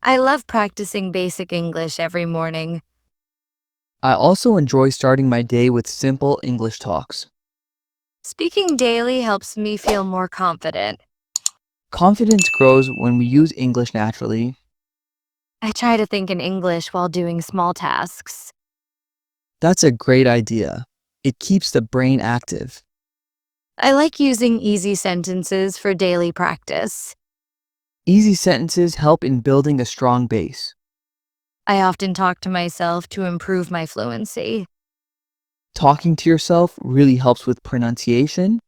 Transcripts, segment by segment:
I love practicing basic English every morning. I also enjoy starting my day with simple English talks. Speaking daily helps me feel more confident. Confidence grows when we use English naturally. I try to think in English while doing small tasks. That's a great idea. It keeps the brain active. I like using easy sentences for daily practice. Easy sentences help in building a strong base. I often talk to myself to improve my fluency. Talking to yourself really helps with pronunciation.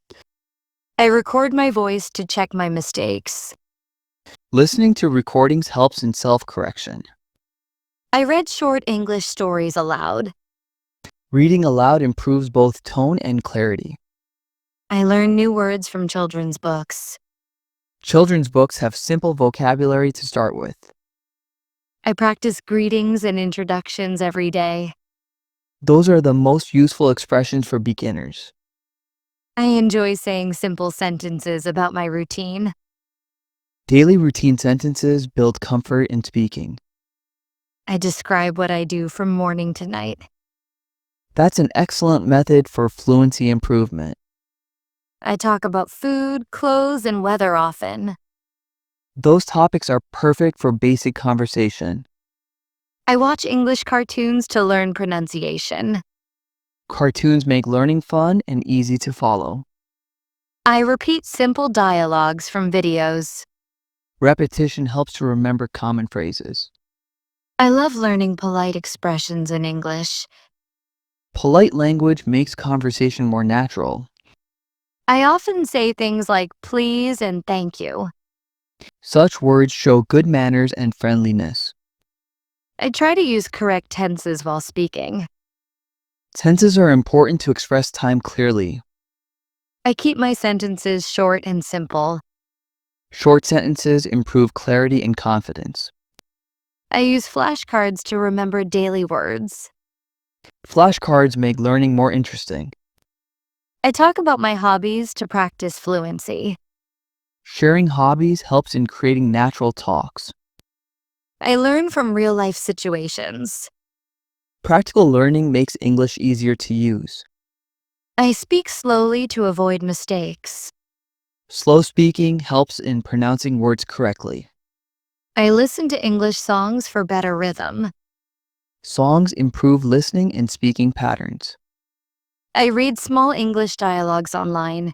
I record my voice to check my mistakes. Listening to recordings helps in self-correction. I read short English stories aloud. Reading aloud improves both tone and clarity. I learn new words from children's books. Children's books have simple vocabulary to start with. I practice greetings and introductions every day. Those are the most useful expressions for beginners. I enjoy saying simple sentences about my routine. Daily routine sentences build comfort in speaking. I describe what I do from morning to night. That's an excellent method for fluency improvement. I talk about food, clothes, and weather often. Those topics are perfect for basic conversation. I watch English cartoons to learn pronunciation. Cartoons make learning fun and easy to follow. I repeat simple dialogues from videos. Repetition helps to remember common phrases. I love learning polite expressions in English. Polite language makes conversation more natural. I often say things like please and thank you. Such words show good manners and friendliness. I try to use correct tenses while speaking. Tenses are important to express time clearly. I keep my sentences short and simple. Short sentences improve clarity and confidence. I use flashcards to remember daily words. Flashcards make learning more interesting. I talk about my hobbies to practice fluency. Sharing hobbies helps in creating natural talks. I learn from real-life situations. Practical learning makes English easier to use. I speak slowly to avoid mistakes. Slow speaking helps in pronouncing words correctly. I listen to English songs for better rhythm. Songs improve listening and speaking patterns. I read small English dialogues online.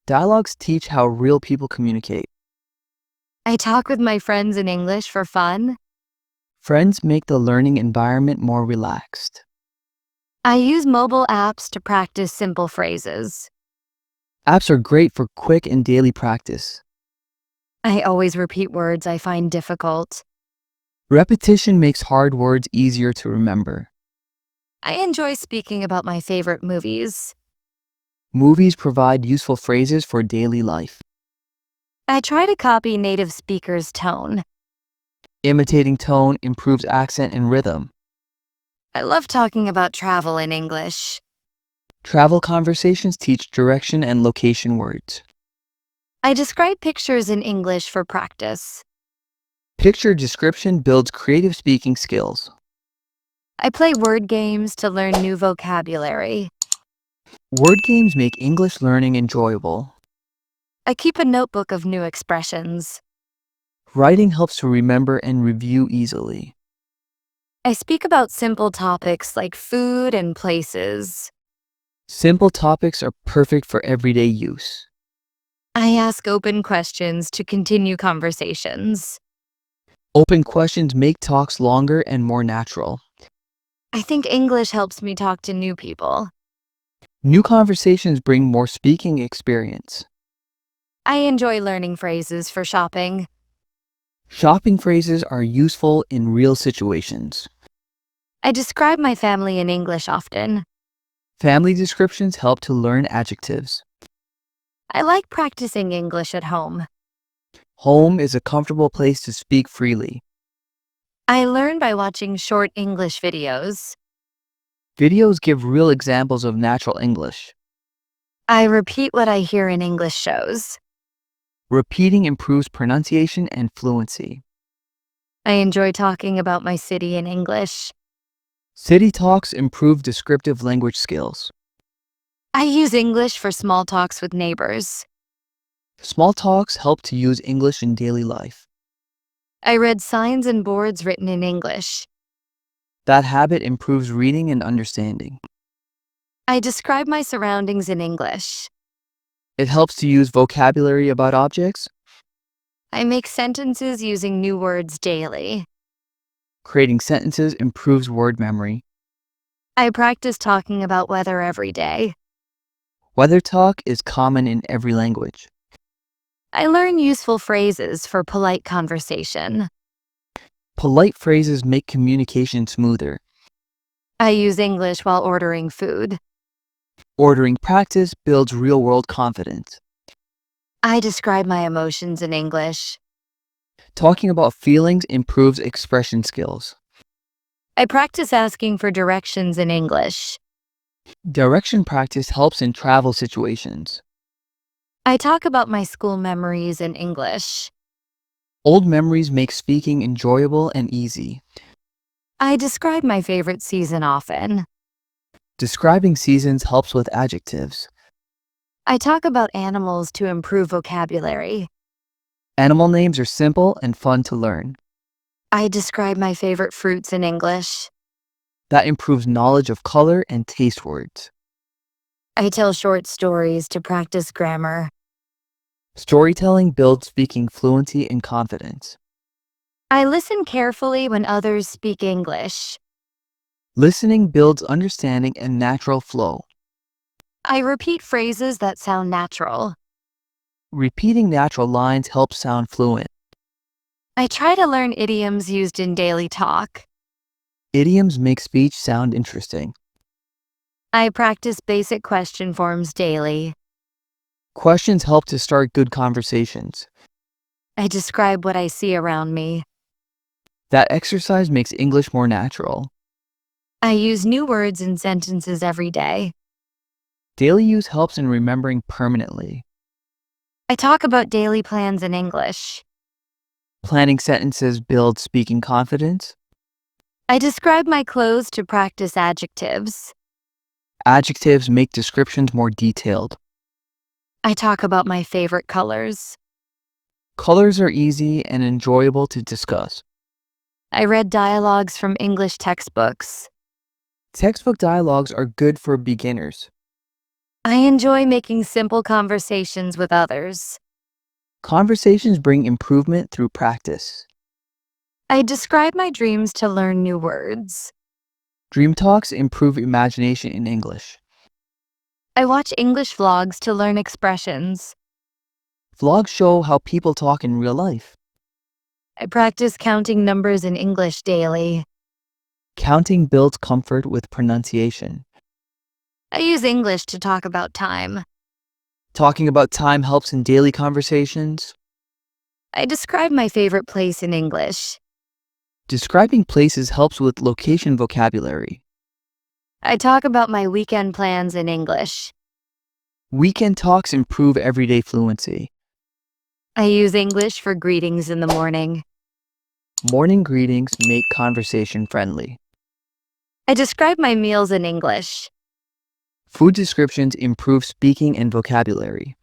Dialogues teach how real people communicate. I talk with my friends in English for fun. Friends make the learning environment more relaxed. I use mobile apps to practice simple phrases. Apps are great for quick and daily practice. I always repeat words I find difficult. Repetition makes hard words easier to remember. I enjoy speaking about my favorite movies. Movies provide useful phrases for daily life. I try to copy native speakers' tone. Imitating tone improves accent and rhythm. I love talking about travel in English. Travel conversations teach direction and location words. I describe pictures in English for practice. Picture description builds creative speaking skills. I play word games to learn new vocabulary. Word games make English learning enjoyable. I keep a notebook of new expressions. Writing helps to remember and review easily. I speak about simple topics like food and places. Simple topics are perfect for everyday use. I ask open questions to continue conversations. Open questions make talks longer and more natural. I think English helps me talk to new people. New conversations bring more speaking experience. I enjoy learning phrases for shopping. Shopping phrases are useful in real situations. I describe my family in English often. Family descriptions help to learn adjectives. I like practicing English at home. Home is a comfortable place to speak freely. I learn by watching short English videos. Videos give real examples of natural English. I repeat what I hear in English shows. Repeating improves pronunciation and fluency. I enjoy talking about my city in English. City talks improve descriptive language skills. I use English for small talks with neighbors. Small talks help to use English in daily life. I read signs and boards written in English. That habit improves reading and understanding. I describe my surroundings in English. It helps to use vocabulary about objects. I make sentences using new words daily. Creating sentences improves word memory. I practice talking about weather every day. Weather talk is common in every language. I learn useful phrases for polite conversation. Polite phrases make communication smoother. I use English while ordering food. Ordering practice builds real-world confidence. I describe my emotions in English. Talking about feelings improves expression skills. I practice asking for directions in English. Direction practice helps in travel situations. I talk about my school memories in English. Old memories make speaking enjoyable and easy. I describe my favorite season often. Describing seasons helps with adjectives. I talk about animals to improve vocabulary. Animal names are simple and fun to learn. I describe my favorite fruits in English. That improves knowledge of color and taste words. I tell short stories to practice grammar. Storytelling builds speaking fluency and confidence. I listen carefully when others speak English. Listening builds understanding and natural flow. I repeat phrases that sound natural. Repeating natural lines helps sound fluent. I try to learn idioms used in daily talk. Idioms make speech sound interesting. I practice basic question forms daily. Questions help to start good conversations. I describe what I see around me. That exercise makes English more natural. I use new words and sentences every day. Daily use helps in remembering permanently. I talk about daily plans in English. Planning sentences builds speaking confidence. I describe my clothes to practice adjectives. Adjectives make descriptions more detailed. I talk about my favorite colors. Colors are easy and enjoyable to discuss. I read dialogues from English textbooks. Textbook dialogues are good for beginners. I enjoy making simple conversations with others. Conversations bring improvement through practice. I describe my dreams to learn new words. Dream talks improve imagination in English. I watch English vlogs to learn expressions. Vlogs show how people talk in real life. I practice counting numbers in English daily. Counting builds comfort with pronunciation. I use English to talk about time. Talking about time helps in daily conversations. I describe my favorite place in English. Describing places helps with location vocabulary. I talk about my weekend plans in English. Weekend talks improve everyday fluency. I use English for greetings in the morning. Morning greetings make conversation friendly. I describe my meals in English. Food descriptions improve speaking and vocabulary.